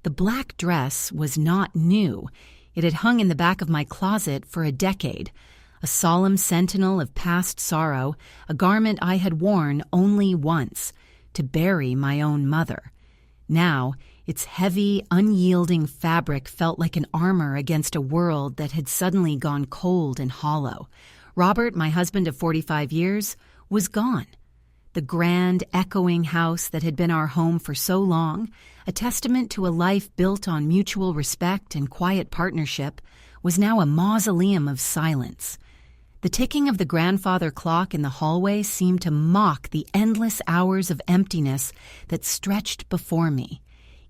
The black dress was not new. It had hung in the back of my closet for a decade, a solemn sentinel of past sorrow, a garment I had worn only once, to bury my own mother. Now, its heavy, unyielding fabric felt like an armor against a world that had suddenly gone cold and hollow. Robert, my husband of 45 years, was gone. The grand, echoing house that had been our home for so long, a testament to a life built on mutual respect and quiet partnership, was now a mausoleum of silence. The ticking of the grandfather clock in the hallway seemed to mock the endless hours of emptiness that stretched before me.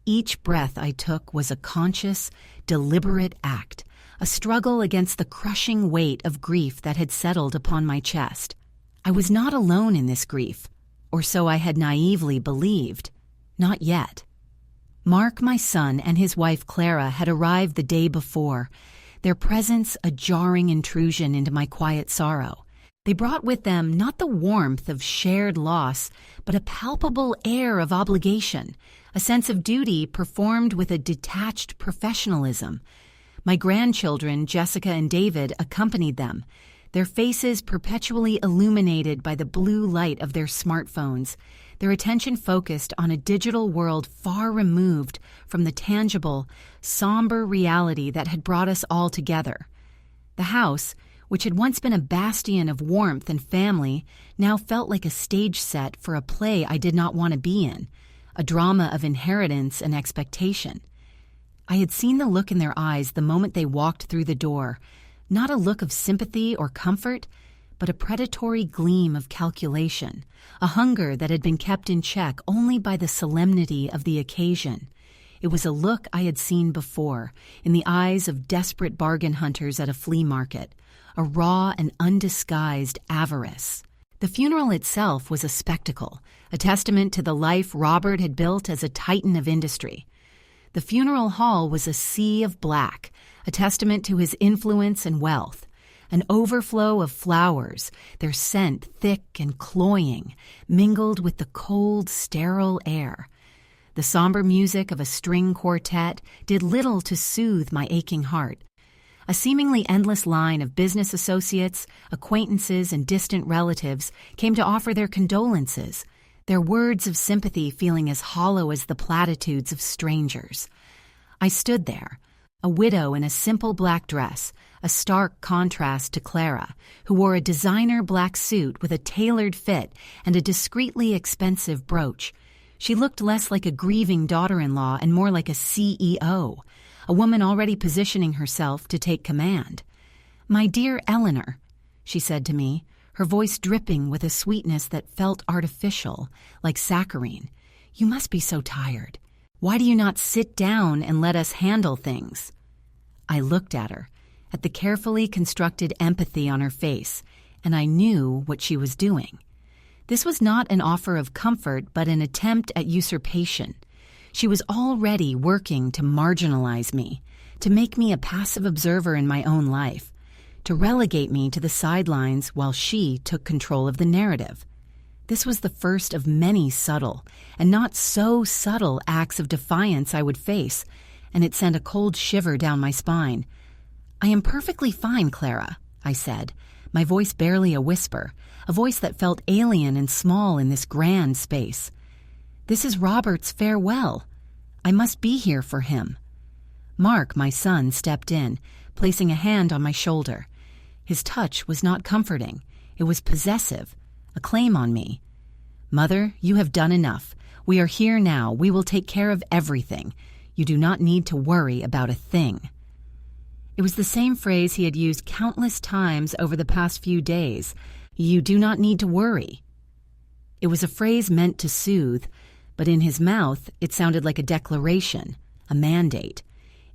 Each breath I took was a conscious, deliberate act, a struggle against the crushing weight of grief that had settled upon my chest. I was not alone in this grief, or so I had naively believed. Not yet. Mark, my son, and his wife Clara had arrived the day before, their presence a jarring intrusion into my quiet sorrow. They brought with them not the warmth of shared loss, but a palpable air of obligation, a sense of duty performed with a detached professionalism. My grandchildren, Jessica and David, accompanied them, their faces perpetually illuminated by the blue light of their smartphones, their attention focused on a digital world far removed from the tangible, somber reality that had brought us all together. The house, which had once been a bastion of warmth and family, now felt like a stage set for a play I did not want to be in, a drama of inheritance and expectation. I had seen the look in their eyes the moment they walked through the door, not a look of sympathy or comfort, but a predatory gleam of calculation, a hunger that had been kept in check only by the solemnity of the occasion. It was a look I had seen before, in the eyes of desperate bargain hunters at a flea market, a raw and undisguised avarice. The funeral itself was a spectacle, a testament to the life Robert had built as a titan of industry. The funeral hall was a sea of black, a testament to his influence and wealth, an overflow of flowers, their scent thick and cloying, mingled with the cold, sterile air. The somber music of a string quartet did little to soothe my aching heart. A seemingly endless line of business associates, acquaintances, and distant relatives came to offer their condolences, their words of sympathy feeling as hollow as the platitudes of strangers. I stood there, a widow in a simple black dress, a stark contrast to Clara, who wore a designer black suit with a tailored fit and a discreetly expensive brooch. She looked less like a grieving daughter-in-law and more like a CEO, a woman already positioning herself to take command. "My dear Eleanor," she said to me, her voice dripping with a sweetness that felt artificial, like saccharine, "you must be so tired. Why do you not sit down and let us handle things?" I looked at her, at the carefully constructed empathy on her face, and I knew what she was doing. This was not an offer of comfort, but an attempt at usurpation. She was already working to marginalize me, to make me a passive observer in my own life, to relegate me to the sidelines while she took control of the narrative. This was the first of many subtle, and not so subtle, acts of defiance I would face, and it sent a cold shiver down my spine. "I am perfectly fine, Clara," I said, my voice barely a whisper, a voice that felt alien and small in this grand space. "This is Robert's farewell. I must be here for him." Mark, my son, stepped in, placing a hand on my shoulder. His touch was not comforting. It was possessive, a claim on me. "Mother, you have done enough. We are here now. We will take care of everything. You do not need to worry about a thing." It was the same phrase he had used countless times over the past few days. "You do not need to worry." It was a phrase meant to soothe, but in his mouth it sounded like a declaration, a mandate.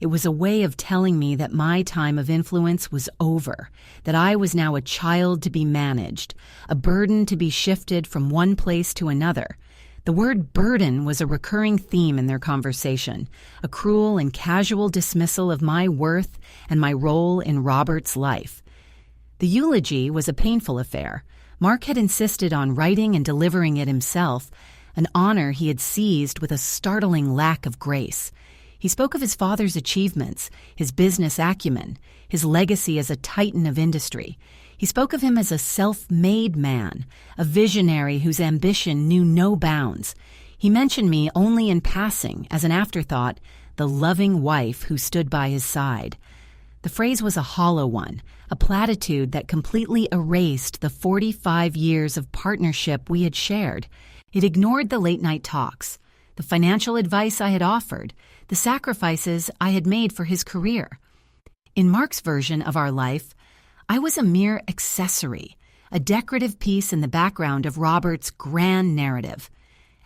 It was a way of telling me that my time of influence was over, that I was now a child to be managed, a burden to be shifted from one place to another. The word burden was a recurring theme in their conversation, a cruel and casual dismissal of my worth and my role in Robert's life. The eulogy was a painful affair. Mark had insisted on writing and delivering it himself, an honor he had seized with a startling lack of grace. He spoke of his father's achievements, his business acumen, his legacy as a titan of industry. He spoke of him as a self-made man, a visionary whose ambition knew no bounds. He mentioned me only in passing, as an afterthought, the loving wife who stood by his side. The phrase was a hollow one, a platitude that completely erased the 45 years of partnership we had shared. It ignored the late-night talks, the financial advice I had offered, the sacrifices I had made for his career. In Mark's version of our life, I was a mere accessory, a decorative piece in the background of Robert's grand narrative.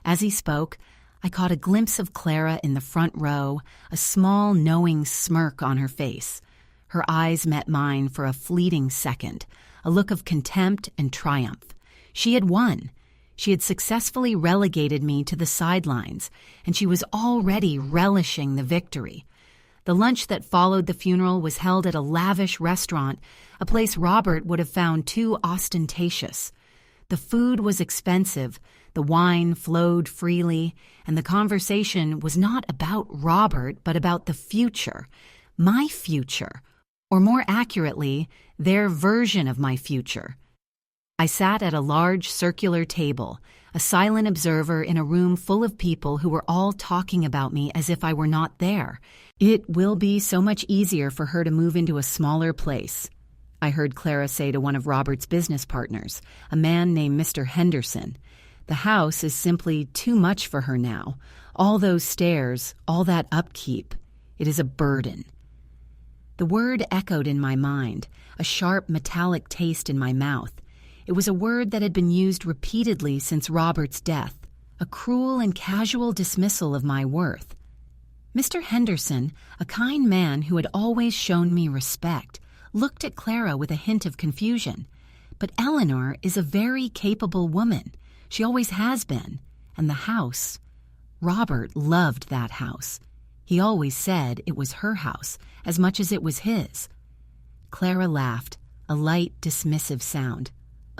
As he spoke, I caught a glimpse of Clara in the front row, a small, knowing smirk on her face. Her eyes met mine for a fleeting second, a look of contempt and triumph. She had won. She had successfully relegated me to the sidelines, and she was already relishing the victory. The lunch that followed the funeral was held at a lavish restaurant, a place Robert would have found too ostentatious. The food was expensive, the wine flowed freely, and the conversation was not about Robert, but about the future, my future, or more accurately, their version of my future. I sat at a large circular table, a silent observer in a room full of people who were all talking about me as if I were not there. It will be so much easier for her to move into a smaller place, I heard Clara say to one of Robert's business partners, a man named Mr. Henderson. The house is simply too much for her now. All those stairs, all that upkeep. It is a burden. The word echoed in my mind, a sharp metallic taste in my mouth. It was a word that had been used repeatedly since Robert's death, a cruel and casual dismissal of my worth. Mr. Henderson, a kind man who had always shown me respect, looked at Clara with a hint of confusion. But Eleanor is a very capable woman. She always has been. And the house, Robert loved that house. He always said it was her house, as much as it was his. Clara laughed, a light, dismissive sound.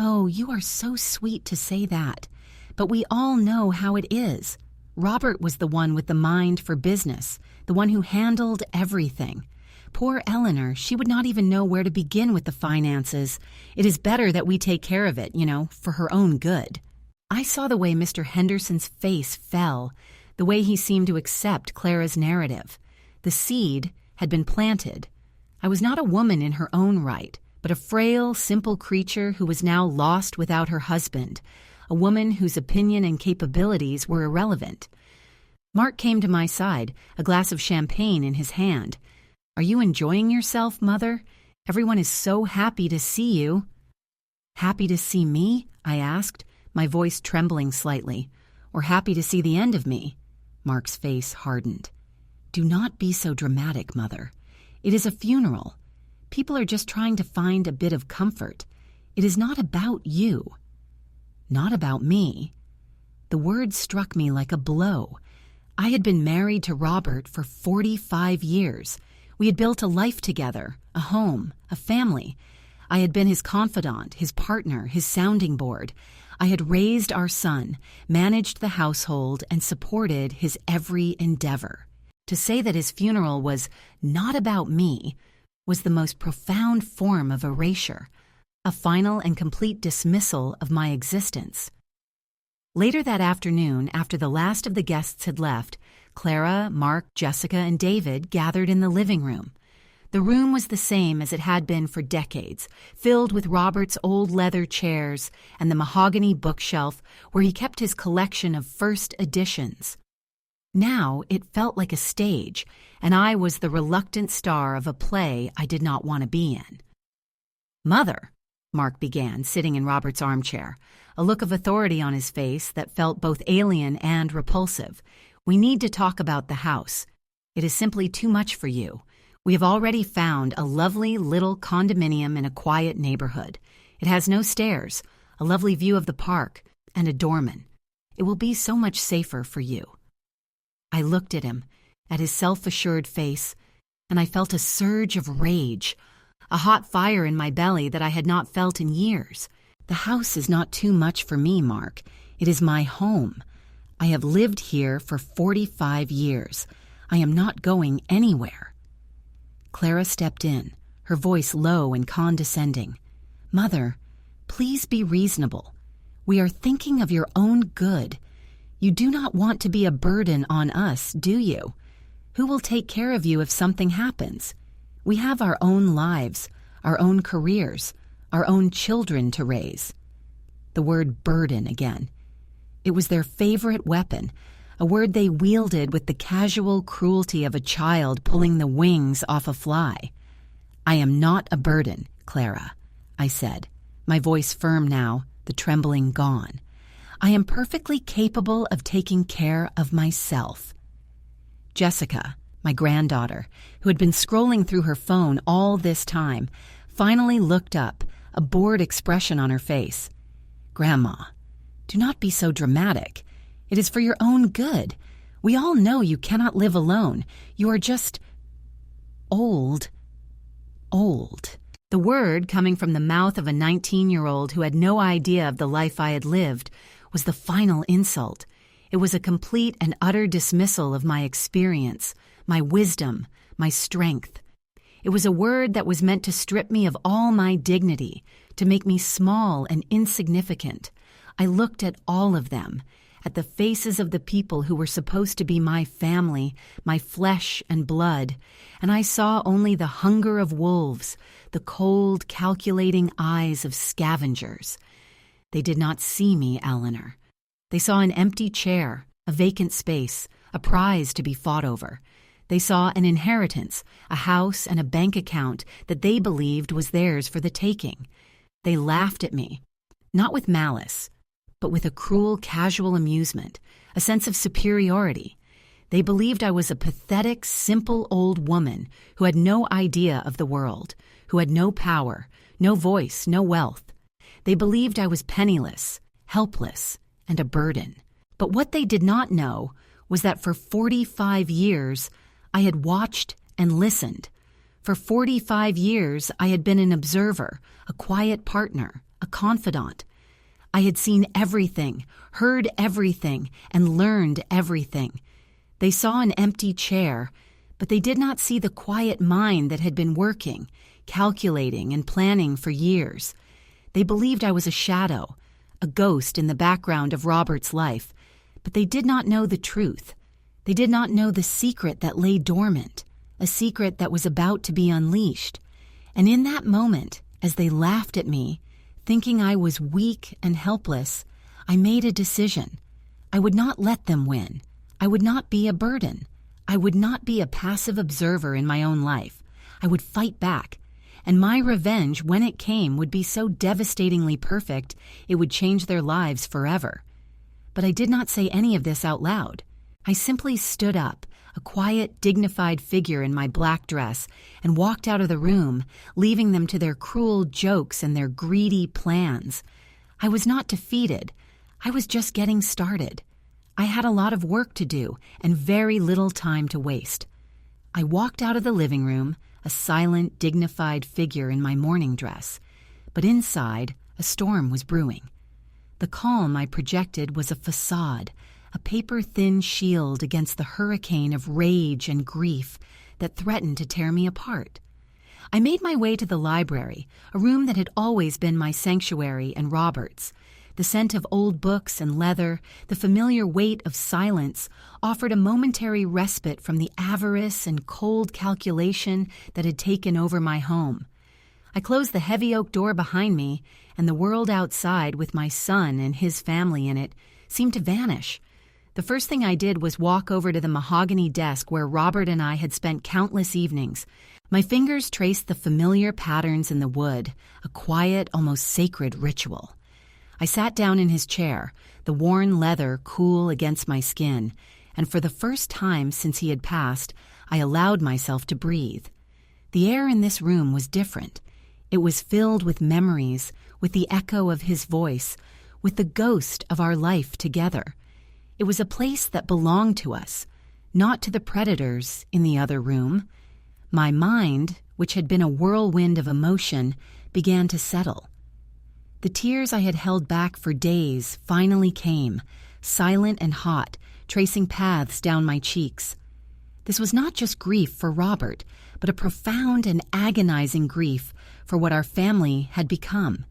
"Oh, you are so sweet to say that. But we all know how it is. Robert was the one with the mind for business, the one who handled everything. Poor Eleanor, she would not even know where to begin with the finances. It is better that we take care of it, for her own good." I saw the way Mr. Henderson's face fell, the way he seemed to accept Clara's narrative. The seed had been planted. I was not a woman in her own right, but a frail, simple creature who was now lost without her husband, a woman whose opinion and capabilities were irrelevant. Mark came to my side, a glass of champagne in his hand. "Are you enjoying yourself, Mother? Everyone is so happy to see you." "Happy to see me?" I asked, my voice trembling slightly. "Or happy to see the end of me?" Mark's face hardened. "Do not be so dramatic, Mother. It is a funeral. People are just trying to find a bit of comfort. It is not about you." Not about me. The word struck me like a blow. I had been married to Robert for 45 years. We had built a life together, a home, a family. I had been his confidant, his partner, his sounding board. I had raised our son, managed the household, and supported his every endeavor. To say that his funeral was not about me was the most profound form of erasure, a final and complete dismissal of my existence. Later that afternoon, after the last of the guests had left, Clara, Mark, Jessica, and David gathered in the living room. The room was the same as it had been for decades, filled with Robert's old leather chairs and the mahogany bookshelf where he kept his collection of first editions. Now it felt like a stage, and I was the reluctant star of a play I did not want to be in. "Mother," Mark began, sitting in Robert's armchair, a look of authority on his face that felt both alien and repulsive. "We need to talk about the house. It is simply too much for you. We have already found a lovely little condominium in a quiet neighborhood. It has no stairs, a lovely view of the park, and a doorman. It will be so much safer for you." I looked at him, at his self-assured face, and I felt a surge of rage, a hot fire in my belly that I had not felt in years. "The house is not too much for me, Mark. It is my home. I have lived here for 45 years. I am not going anywhere." Clara stepped in, her voice low and condescending. "Mother, please be reasonable. We are thinking of your own good. You do not want to be a burden on us, do you? Who will take care of you if something happens? We have our own lives, our own careers, our own children to raise." The word burden again. It was their favorite weapon, a word they wielded with the casual cruelty of a child pulling the wings off a fly. "I am not a burden, Clara," I said, my voice firm now, the trembling gone. "I am perfectly capable of taking care of myself." Jessica, my granddaughter, who had been scrolling through her phone all this time, finally looked up, a bored expression on her face. "Grandma, do not be so dramatic. It is for your own good. We all know you cannot live alone. You are just old." Old. The word, coming from the mouth of a 19-year-old who had no idea of the life I had lived, was the final insult. It was a complete and utter dismissal of my experience, my wisdom, my strength. It was a word that was meant to strip me of all my dignity, to make me small and insignificant. I looked at all of them, at the faces of the people who were supposed to be my family, my flesh and blood, and I saw only the hunger of wolves, the cold, calculating eyes of scavengers. They did not see me, Eleanor. They saw an empty chair, a vacant space, a prize to be fought over. They saw an inheritance, a house and a bank account that they believed was theirs for the taking. They laughed at me, not with malice, but with a cruel, casual amusement, a sense of superiority. They believed I was a pathetic, simple old woman who had no idea of the world, who had no power, no voice, no wealth. They believed I was penniless, helpless, and a burden. But what they did not know was that for 45 years, I had watched and listened. For 45 years, I had been an observer, a quiet partner, a confidant. I had seen everything, heard everything, and learned everything. They saw an empty chair, but they did not see the quiet mind that had been working, calculating, and planning for years. They believed I was a shadow, a ghost in the background of Robert's life, but they did not know the truth. They did not know the secret that lay dormant, a secret that was about to be unleashed. And in that moment, as they laughed at me, thinking I was weak and helpless, I made a decision. I would not let them win. I would not be a burden. I would not be a passive observer in my own life. I would fight back. And my revenge, when it came, would be so devastatingly perfect, it would change their lives forever. But I did not say any of this out loud. I simply stood up, a quiet, dignified figure in my black dress, and walked out of the room, leaving them to their cruel jokes and their greedy plans. I was not defeated. I was just getting started. I had a lot of work to do and very little time to waste. I walked out of the living room, a silent, dignified figure in my morning dress, but inside, a storm was brewing. The calm I projected was a facade, a paper-thin shield against the hurricane of rage and grief that threatened to tear me apart. I made my way to the library, a room that had always been my sanctuary and Robert's. The scent of old books and leather, the familiar weight of silence, offered a momentary respite from the avarice and cold calculation that had taken over my home. I closed the heavy oak door behind me, and the world outside, with my son and his family in it, seemed to vanish. The first thing I did was walk over to the mahogany desk where Robert and I had spent countless evenings. My fingers traced the familiar patterns in the wood, a quiet, almost sacred ritual. I sat down in his chair, the worn leather cool against my skin, and for the first time since he had passed, I allowed myself to breathe. The air in this room was different. It was filled with memories, with the echo of his voice, with the ghost of our life together. It was a place that belonged to us, not to the predators in the other room. My mind, which had been a whirlwind of emotion, began to settle. The tears I had held back for days finally came, silent and hot, tracing paths down my cheeks. This was not just grief for Robert, but a profound and agonizing grief for what our family had become.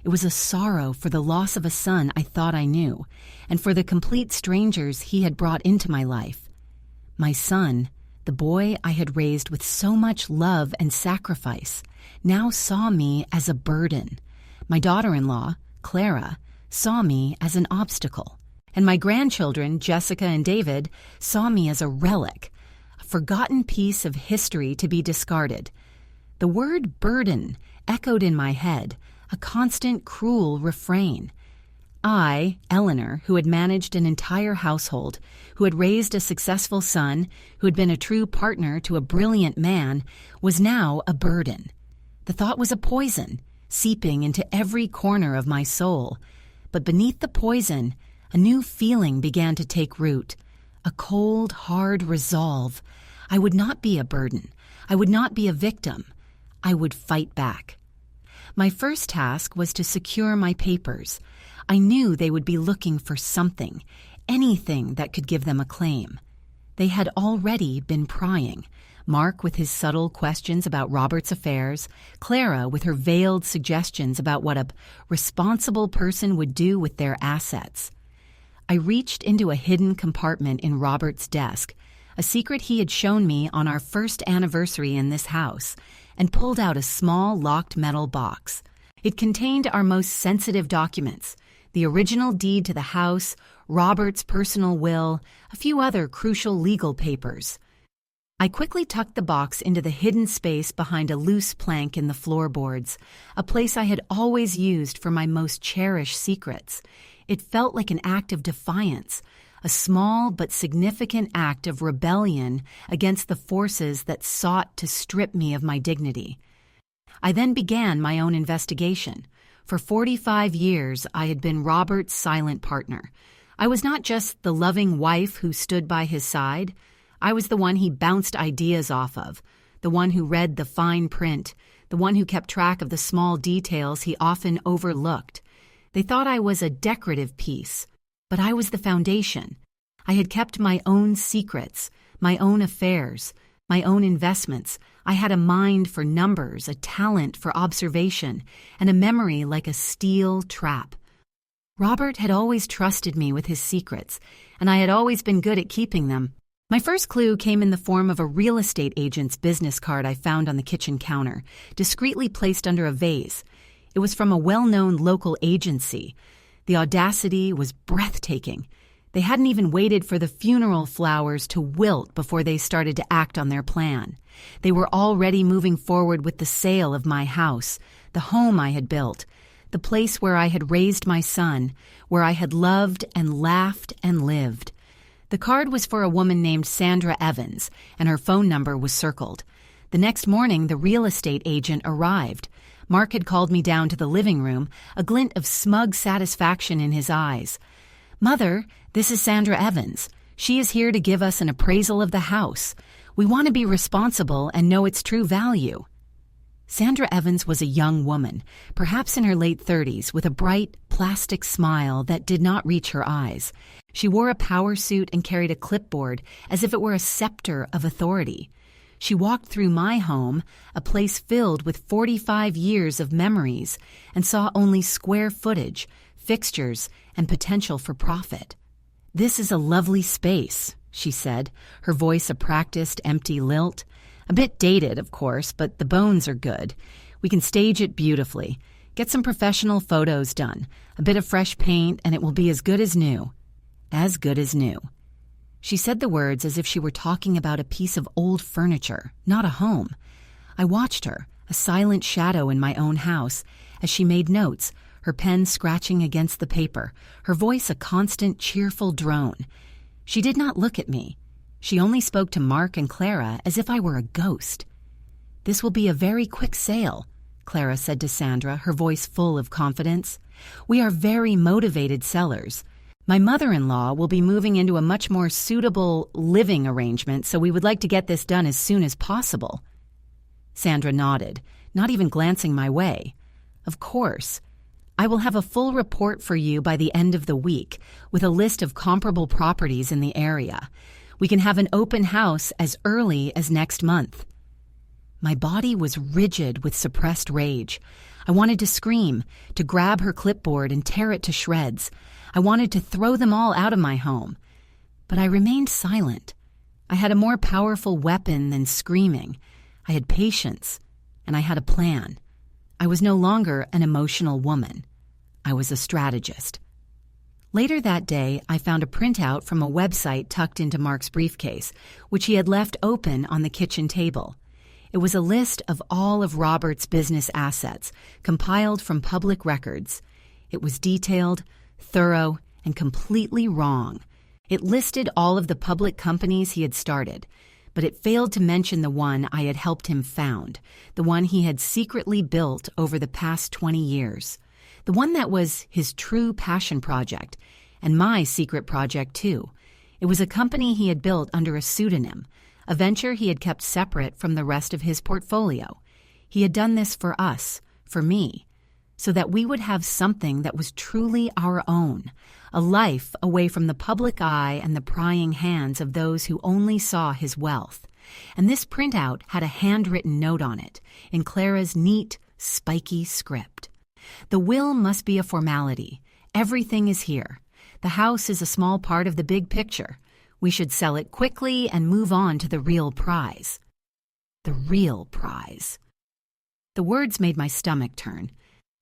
It was a sorrow for the loss of a son I thought I knew, and for the complete strangers he had brought into my life. My son, the boy I had raised with so much love and sacrifice, now saw me as a burden. My daughter-in-law, Clara, saw me as an obstacle. And my grandchildren, Jessica and David, saw me as a relic, a forgotten piece of history to be discarded. The word burden echoed in my head, a constant, cruel refrain. I, Eleanor, who had managed an entire household, who had raised a successful son, who had been a true partner to a brilliant man, was now a burden. The thought was a poison, seeping into every corner of my soul. But beneath the poison, a new feeling began to take root, a cold, hard resolve. I would not be a burden. I would not be a victim. I would fight back. My first task was to secure my papers. I knew they would be looking for something, anything that could give them a claim. They had already been prying. Mark with his subtle questions about Robert's affairs, Clara with her veiled suggestions about what a responsible person would do with their assets. I reached into a hidden compartment in Robert's desk, a secret he had shown me on our first anniversary in this house, and pulled out a small locked metal box. It contained our most sensitive documents, the original deed to the house, Robert's personal will, a few other crucial legal papers. I quickly tucked the box into the hidden space behind a loose plank in the floorboards, a place I had always used for my most cherished secrets. It felt like an act of defiance, a small but significant act of rebellion against the forces that sought to strip me of my dignity. I then began my own investigation. For 45 years, I had been Robert's silent partner. I was not just the loving wife who stood by his side. I was the one he bounced ideas off of, the one who read the fine print, the one who kept track of the small details he often overlooked. They thought I was a decorative piece, but I was the foundation. I had kept my own secrets, my own affairs, my own investments. I had a mind for numbers, a talent for observation, and a memory like a steel trap. Robert had always trusted me with his secrets, and I had always been good at keeping them. My first clue came in the form of a real estate agent's business card I found on the kitchen counter, discreetly placed under a vase. It was from a well-known local agency. The audacity was breathtaking. They hadn't even waited for the funeral flowers to wilt before they started to act on their plan. They were already moving forward with the sale of my house, the home I had built, the place where I had raised my son, where I had loved and laughed and lived. The card was for a woman named Sandra Evans, and her phone number was circled. The next morning, the real estate agent arrived. Mark had called me down to the living room, a glint of smug satisfaction in his eyes. "Mother, this is Sandra Evans. She is here to give us an appraisal of the house. We want to be responsible and know its true value." Sandra Evans was a young woman, perhaps in her late 30s, with a bright, plastic smile that did not reach her eyes. She wore a power suit and carried a clipboard as if it were a scepter of authority. She walked through my home, a place filled with 45 years of memories, and saw only square footage, fixtures, and potential for profit. "This is a lovely space," she said, her voice a practiced, empty lilt. "A bit dated, of course, but the bones are good. We can stage it beautifully. Get some professional photos done, a bit of fresh paint, and it will be as good as new." As good as new. She said the words as if she were talking about a piece of old furniture, not a home. I watched her, a silent shadow in my own house, as she made notes, her pen scratching against the paper, her voice a constant, cheerful drone. She did not look at me. She only spoke to Mark and Clara as if I were a ghost. "This will be a very quick sale," Clara said to Sandra, her voice full of confidence. "We are very motivated sellers. My mother-in-law will be moving into a much more suitable living arrangement, so we would like to get this done as soon as possible." Sandra nodded, not even glancing my way. "Of course. I will have a full report for you by the end of the week, with a list of comparable properties in the area. We can have an open house as early as next month." My body was rigid with suppressed rage. I wanted to scream, to grab her clipboard and tear it to shreds. I wanted to throw them all out of my home. But I remained silent. I had a more powerful weapon than screaming. I had patience, and I had a plan. I was no longer an emotional woman. I was a strategist. Later that day, I found a printout from a website tucked into Mark's briefcase, which he had left open on the kitchen table. It was a list of all of Robert's business assets, compiled from public records. It was detailed, thorough, and completely wrong. It listed all of the public companies he had started, but it failed to mention the one I had helped him found, the one he had secretly built over the past 20 years. The one that was his true passion project, and my secret project too. It was a company he had built under a pseudonym, a venture he had kept separate from the rest of his portfolio. He had done this for us, for me, so that we would have something that was truly our own, a life away from the public eye and the prying hands of those who only saw his wealth. And this printout had a handwritten note on it, in Clara's neat, spiky script. "The will must be a formality. Everything is here. The house is a small part of the big picture. We should sell it quickly and move on to the real prize." The real prize. The words made my stomach turn.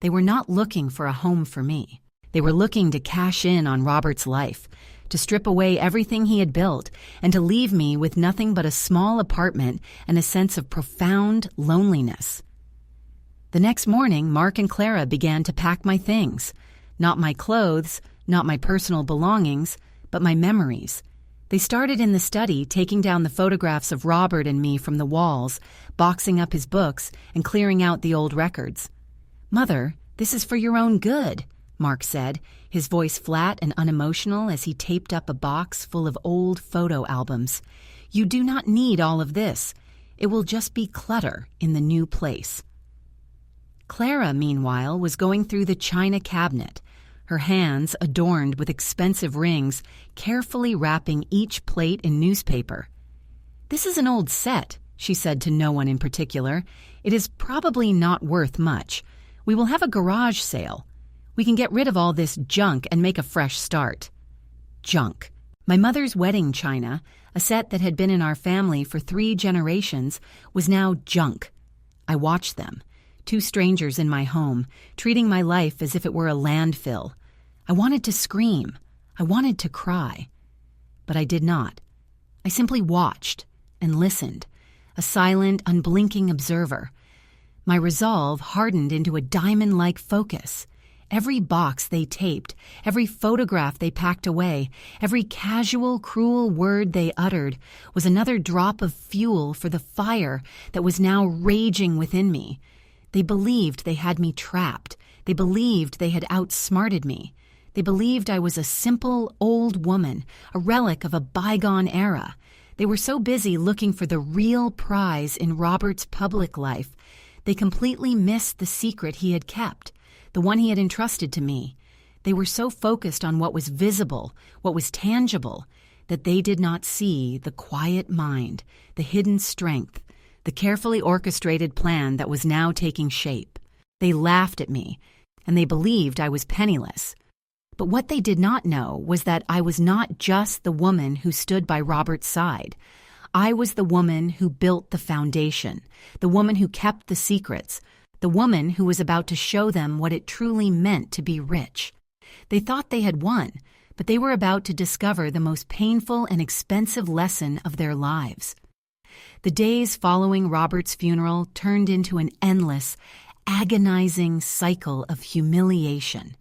They were not looking for a home for me. They were looking to cash in on Robert's life, to strip away everything he had built, and to leave me with nothing but a small apartment and a sense of profound loneliness. The next morning, Mark and Clara began to pack my things. Not my clothes, not my personal belongings, but my memories. They started in the study, taking down the photographs of Robert and me from the walls, boxing up his books, and clearing out the old records. "Mother, this is for your own good," Mark said, his voice flat and unemotional as he taped up a box full of old photo albums. "You do not need all of this. It will just be clutter in the new place." Clara, meanwhile, was going through the china cabinet, her hands adorned with expensive rings, carefully wrapping each plate in newspaper. "This is an old set," she said to no one in particular. "It is probably not worth much. We will have a garage sale. We can get rid of all this junk and make a fresh start." Junk. My mother's wedding china, a set that had been in our family for 3 generations, was now junk. I watched them. 2 strangers in my home, treating my life as if it were a landfill. I wanted to scream. I wanted to cry. But I did not. I simply watched and listened, a silent, unblinking observer. My resolve hardened into a diamond-like focus. Every box they taped, every photograph they packed away, every casual, cruel word they uttered was another drop of fuel for the fire that was now raging within me. They believed they had me trapped. They believed they had outsmarted me. They believed I was a simple, old woman, a relic of a bygone era. They were so busy looking for the real prize in Robert's public life, they completely missed the secret he had kept, the one he had entrusted to me. They were so focused on what was visible, what was tangible, that they did not see the quiet mind, the hidden strength, the carefully orchestrated plan that was now taking shape. They laughed at me, and they believed I was penniless. But what they did not know was that I was not just the woman who stood by Robert's side. I was the woman who built the foundation, the woman who kept the secrets, the woman who was about to show them what it truly meant to be rich. They thought they had won, but they were about to discover the most painful and expensive lesson of their lives. The days following Robert's funeral turned into an endless, agonizing cycle of humiliation.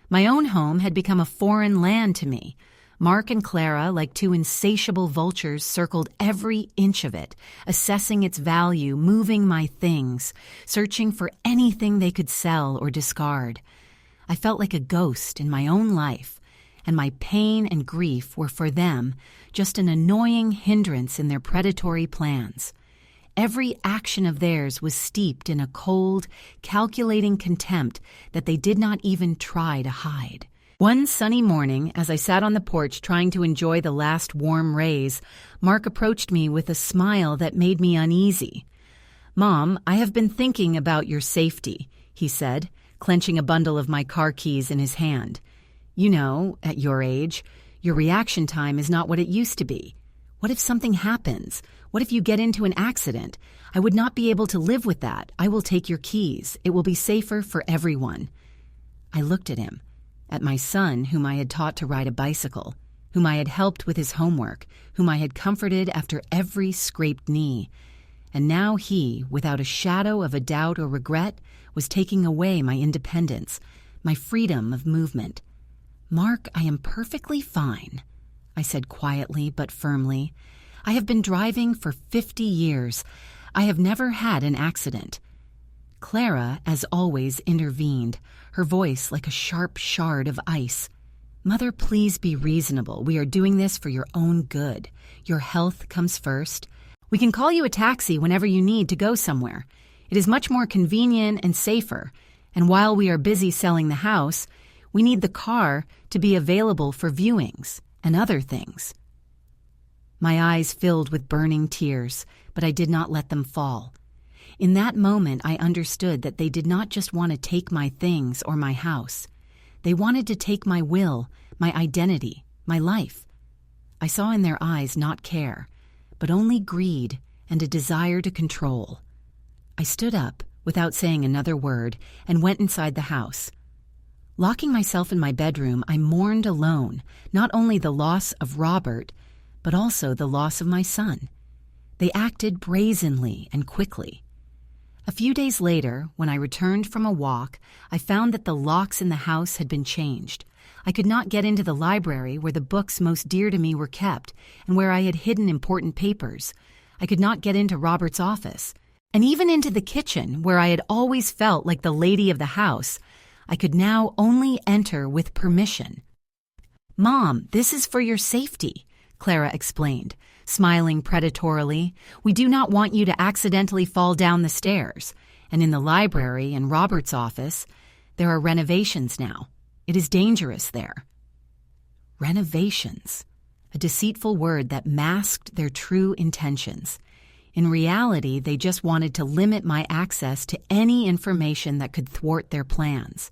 My own home had become a foreign land to me. Mark and Clara, like 2 insatiable vultures, circled every inch of it, assessing its value, moving my things, searching for anything they could sell or discard. I felt like a ghost in my own life, and my pain and grief were for them just an annoying hindrance in their predatory plans. Every action of theirs was steeped in a cold, calculating contempt that they did not even try to hide. One sunny morning, as I sat on the porch trying to enjoy the last warm rays, Mark approached me with a smile that made me uneasy. "Mom, I have been thinking about your safety," he said, clenching a bundle of my car keys in his hand. "You know, at your age, your reaction time is not what it used to be. What if something happens? What if you get into an accident? I would not be able to live with that. I will take your keys. It will be safer for everyone." I looked at him, at my son whom I had taught to ride a bicycle, whom I had helped with his homework, whom I had comforted after every scraped knee. And now he, without a shadow of a doubt or regret, was taking away my independence, my freedom of movement. "Mark, I am perfectly fine," I said quietly but firmly. "I have been driving for 50 years. I have never had an accident." Clara, as always, intervened, her voice like a sharp shard of ice. "Mother, please be reasonable. We are doing this for your own good. Your health comes first. We can call you a taxi whenever you need to go somewhere. It is much more convenient and safer. And while we are busy selling the house, we need the car to be available for viewings and other things." My eyes filled with burning tears, but I did not let them fall. In that moment, I understood that they did not just want to take my things or my house. They wanted to take my will, my identity, my life. I saw in their eyes not care, but only greed and a desire to control. I stood up, without saying another word, and went inside the house. Locking myself in my bedroom, I mourned alone, not only the loss of Robert, but also the loss of my son. They acted brazenly and quickly. A few days later, when I returned from a walk, I found that the locks in the house had been changed. I could not get into the library where the books most dear to me were kept and where I had hidden important papers. I could not get into Robert's office. And even into the kitchen, where I had always felt like the lady of the house, I could now only enter with permission. "Mom, this is for your safety," Clara explained, smiling predatorily. "We do not want you to accidentally fall down the stairs. And in the library and Robert's office, there are renovations now. It is dangerous there." Renovations, a deceitful word that masked their true intentions. In reality, they just wanted to limit my access to any information that could thwart their plans.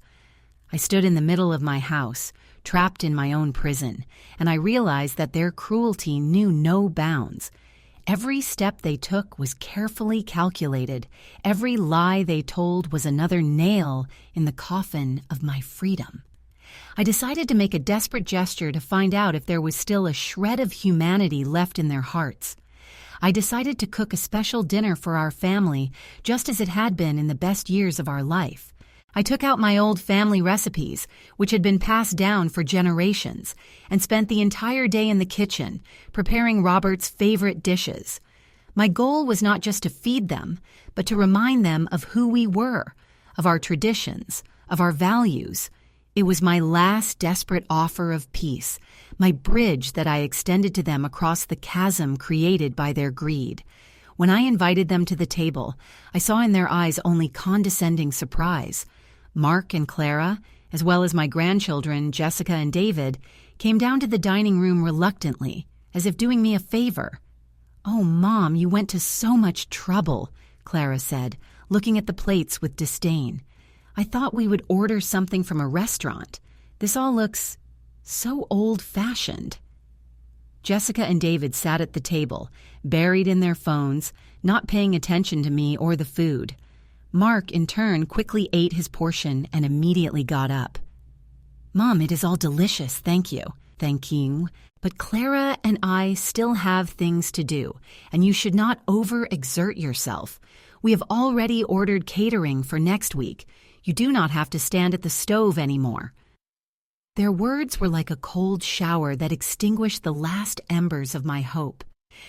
I stood in the middle of my house, trapped in my own prison, and I realized that their cruelty knew no bounds. Every step they took was carefully calculated. Every lie they told was another nail in the coffin of my freedom. I decided to make a desperate gesture to find out if there was still a shred of humanity left in their hearts. I decided to cook a special dinner for our family, just as it had been in the best years of our life. I took out my old family recipes, which had been passed down for generations, and spent the entire day in the kitchen, preparing Robert's favorite dishes. My goal was not just to feed them, but to remind them of who we were, of our traditions, of our values. It was my last desperate offer of peace, my bridge that I extended to them across the chasm created by their greed. When I invited them to the table, I saw in their eyes only condescending surprise. Mark and Clara, as well as my grandchildren, Jessica and David, came down to the dining room reluctantly, as if doing me a favor. "Oh, Mom, you went to so much trouble," Clara said, looking at the plates with disdain. "I thought we would order something from a restaurant. This all looks so old-fashioned." Jessica and David sat at the table, buried in their phones, not paying attention to me or the food. Mark, in turn, quickly ate his portion and immediately got up. "Mom, it is all delicious, thank you." "Thank you. But Clara and I still have things to do, and you should not overexert yourself. We have already ordered catering for next week. You do not have to stand at the stove anymore." Their words were like a cold shower that extinguished the last embers of my hope.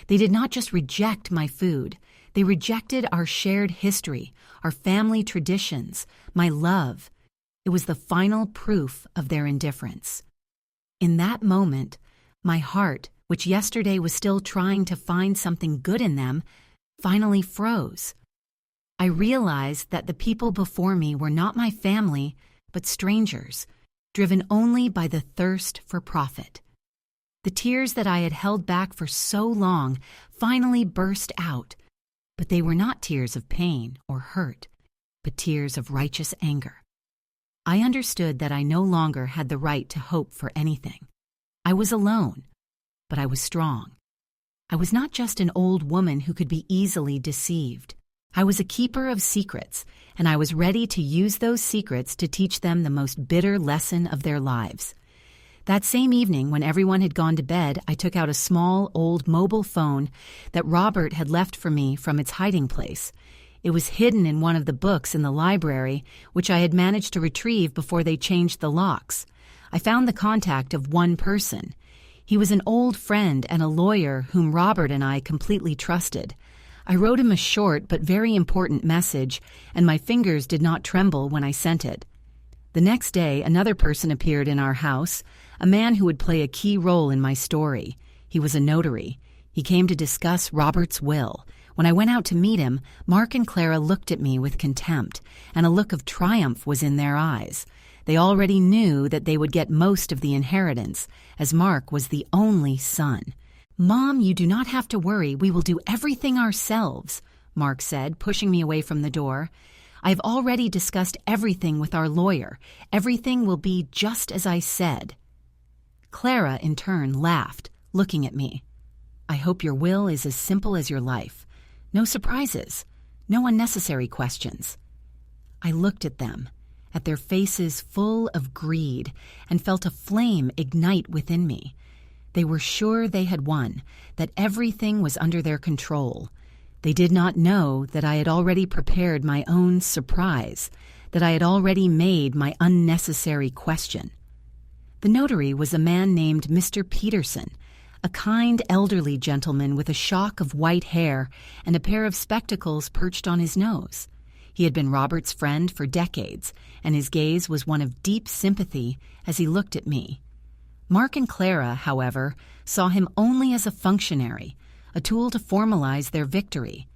They did not just reject my food. They rejected our shared history, our family traditions, my love. It was the final proof of their indifference. In that moment, my heart, which yesterday was still trying to find something good in them, finally froze. I realized that the people before me were not my family, but strangers, driven only by the thirst for profit. The tears that I had held back for so long finally burst out, but they were not tears of pain or hurt, but tears of righteous anger. I understood that I no longer had the right to hope for anything. I was alone, but I was strong. I was not just an old woman who could be easily deceived. I was a keeper of secrets, and I was ready to use those secrets to teach them the most bitter lesson of their lives. That same evening, when everyone had gone to bed, I took out a small, old mobile phone that Robert had left for me from its hiding place. It was hidden in one of the books in the library, which I had managed to retrieve before they changed the locks. I found the contact of one person. He was an old friend and a lawyer whom Robert and I completely trusted. I wrote him a short but very important message, and my fingers did not tremble when I sent it. The next day, another person appeared in our house, a man who would play a key role in my story. He was a notary. He came to discuss Robert's will. When I went out to meet him, Mark and Clara looked at me with contempt, and a look of triumph was in their eyes. They already knew that they would get most of the inheritance, as Mark was the only son. "Mom, you do not have to worry. We will do everything ourselves," Mark said, pushing me away from the door. "I've already discussed everything with our lawyer. Everything will be just as I said." Clara, in turn, laughed, looking at me. "I hope your will is as simple as your life. No surprises, no unnecessary questions." I looked at them, at their faces full of greed, and felt a flame ignite within me. They were sure they had won, that everything was under their control. They did not know that I had already prepared my own surprise, that I had already made my unnecessary question. The notary was a man named Mr. Peterson, a kind elderly gentleman with a shock of white hair and a pair of spectacles perched on his nose. He had been Robert's friend for decades, and his gaze was one of deep sympathy as he looked at me. Mark and Clara, however, saw him only as a functionary, a tool to formalize their victory.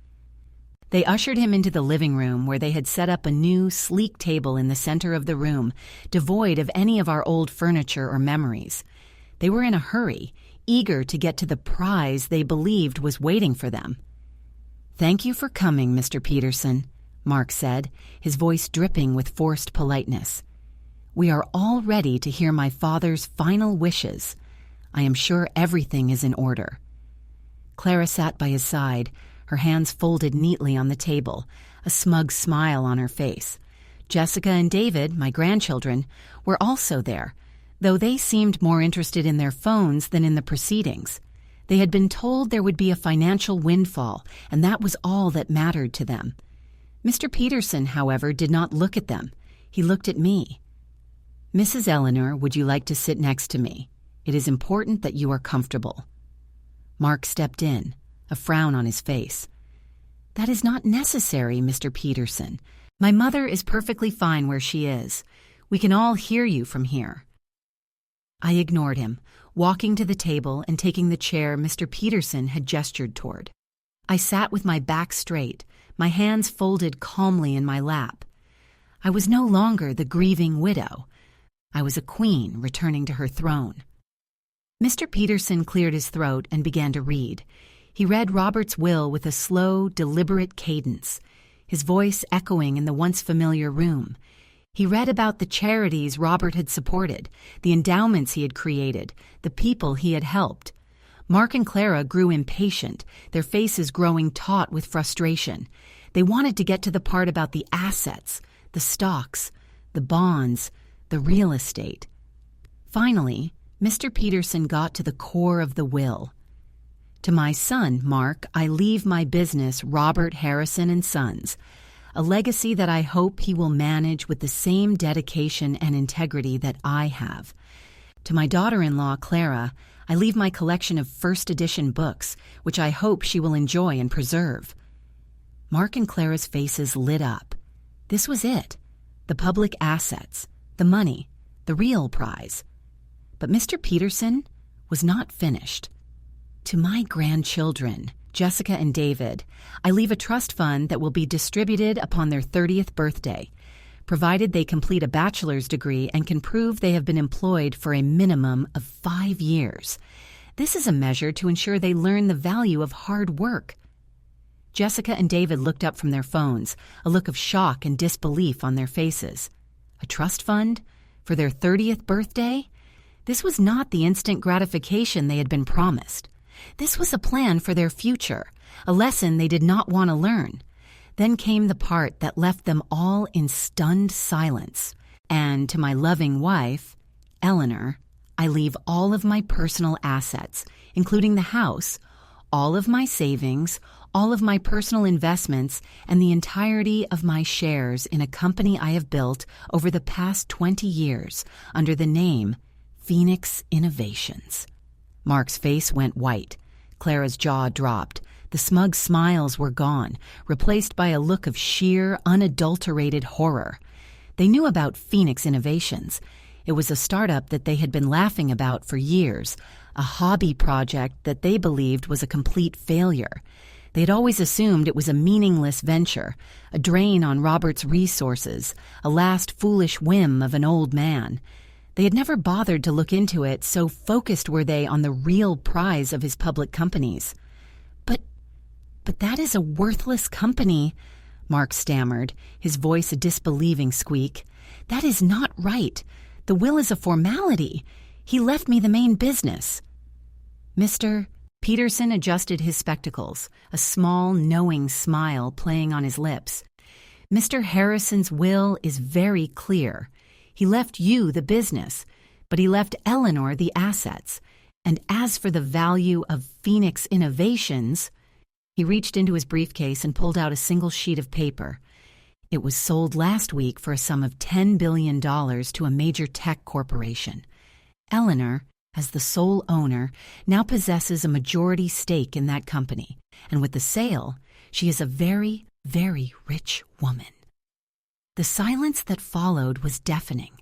They ushered him into the living room, where they had set up a new, sleek table in the center of the room, devoid of any of our old furniture or memories. They were in a hurry, eager to get to the prize they believed was waiting for them. "Thank you for coming, Mr. Peterson," Mark said, his voice dripping with forced politeness. "We are all ready to hear my father's final wishes. I am sure everything is in order." Clara sat by his side, her hands folded neatly on the table, a smug smile on her face. Jessica and David, my grandchildren, were also there, though they seemed more interested in their phones than in the proceedings. They had been told there would be a financial windfall, and that was all that mattered to them. Mr. Peterson, however, did not look at them. He looked at me. "Mrs. Eleanor, would you like to sit next to me? It is important that you are comfortable." Mark stepped in, a frown on his face. "That is not necessary, Mr. Peterson. My mother is perfectly fine where she is. We can all hear you from here." I ignored him, walking to the table and taking the chair Mr. Peterson had gestured toward. I sat with my back straight, my hands folded calmly in my lap. I was no longer the grieving widow. I was a queen returning to her throne. Mr. Peterson cleared his throat and began to read. He read Robert's will with a slow, deliberate cadence, his voice echoing in the once familiar room. He read about the charities Robert had supported, the endowments he had created, the people he had helped. Mark and Clara grew impatient, their faces growing taut with frustration. They wanted to get to the part about the assets, the stocks, the bonds, the real estate. Finally, Mr. Peterson got to the core of the will. "To my son, Mark, I leave my business, Robert Harrison and Sons, a legacy that I hope he will manage with the same dedication and integrity that I have. To my daughter-in-law, Clara, I leave my collection of first edition books, which I hope she will enjoy and preserve." Mark and Clara's faces lit up. This was it. The public assets, the money, the real prize. But Mr. Peterson was not finished. "To my grandchildren, Jessica and David, I leave a trust fund that will be distributed upon their 30th birthday. provided they complete a bachelor's degree and can prove they have been employed for a minimum of 5 years. This is a measure to ensure they learn the value of hard work. Jessica and David looked up from their phones, a look of shock and disbelief on their faces. A trust fund? For their 30th birthday? This was not the instant gratification they had been promised. This was a plan for their future, a lesson they did not want to learn. Then came the part that left them all in stunned silence. And to my loving wife, Eleanor, I leave all of my personal assets, including the house, all of my savings, all of my personal investments, and the entirety of my shares in a company I have built over the past 20 years under the name Phoenix Innovations. Mark's face went white. Clara's jaw dropped. The smug smiles were gone, replaced by a look of sheer, unadulterated horror. They knew about Phoenix Innovations. It was a startup that they had been laughing about for years, a hobby project that they believed was a complete failure. They had always assumed it was a meaningless venture, a drain on Robert's resources, a last foolish whim of an old man. They had never bothered to look into it, so focused were they on the real prize of his public companies. But that is a worthless company, Mark stammered, his voice a disbelieving squeak. That is not right. The will is a formality. He left me the main business. Mr. Peterson adjusted his spectacles, a small, knowing smile playing on his lips. Mr. Harrison's will is very clear. He left you the business, but he left Eleanor the assets. And as for the value of Phoenix Innovations, he reached into his briefcase and pulled out a single sheet of paper. It was sold last week for a sum of $10 billion to a major tech corporation. Eleanor, as the sole owner, now possesses a majority stake in that company, and with the sale, she is a very, very rich woman. The silence that followed was deafening.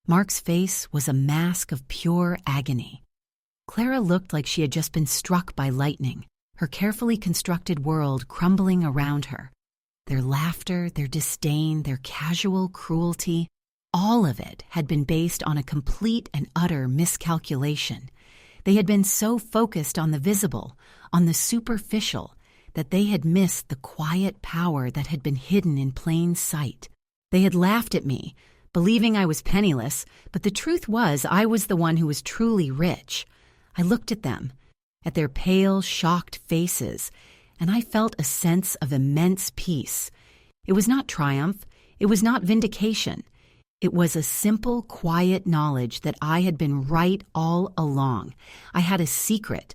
Mark's face was a mask of pure agony. Clara looked like she had just been struck by lightning, her carefully constructed world crumbling around her. Their laughter, their disdain, their casual cruelty, all of it had been based on a complete and utter miscalculation. They had been so focused on the visible, on the superficial, that they had missed the quiet power that had been hidden in plain sight. They had laughed at me, believing I was penniless, but the truth was I was the one who was truly rich. I looked at them, at their pale, shocked faces, and I felt a sense of immense peace. It was not triumph. It was not vindication. It was a simple, quiet knowledge that I had been right all along. I had a secret.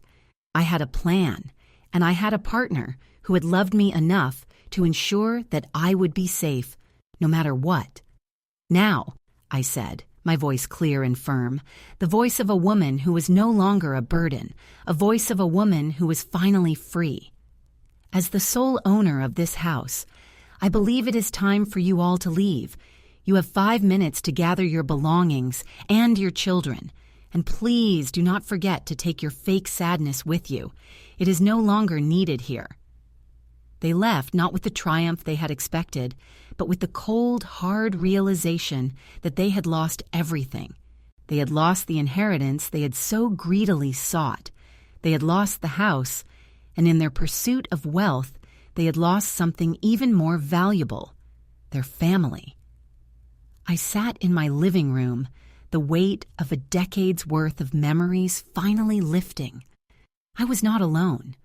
I had a plan. And I had a partner who had loved me enough to ensure that I would be safe, no matter what. Now, I said, my voice clear and firm, the voice of a woman who was no longer a burden, a voice of a woman who was finally free. As the sole owner of this house, I believe it is time for you all to leave. You have 5 minutes to gather your belongings and your children, and please do not forget to take your fake sadness with you. It is no longer needed here. They left not with the triumph they had expected, but with the cold, hard realization that they had lost everything. They had lost the inheritance they had so greedily sought. They had lost the house, and in their pursuit of wealth, they had lost something even more valuable, their family. I sat in my living room, the weight of a decade's worth of memories finally lifting. I was not alone.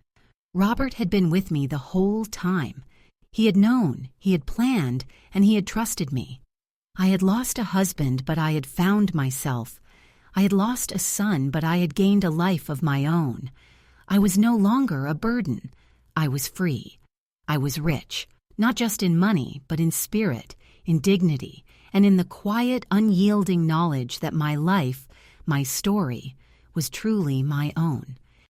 Robert had been with me the whole time. He had known, he had planned, and he had trusted me. I had lost a husband, but I had found myself. I had lost a son, but I had gained a life of my own. I was no longer a burden. I was free. I was rich, not just in money, but in spirit, in dignity, and in the quiet, unyielding knowledge that my life, my story, was truly my own.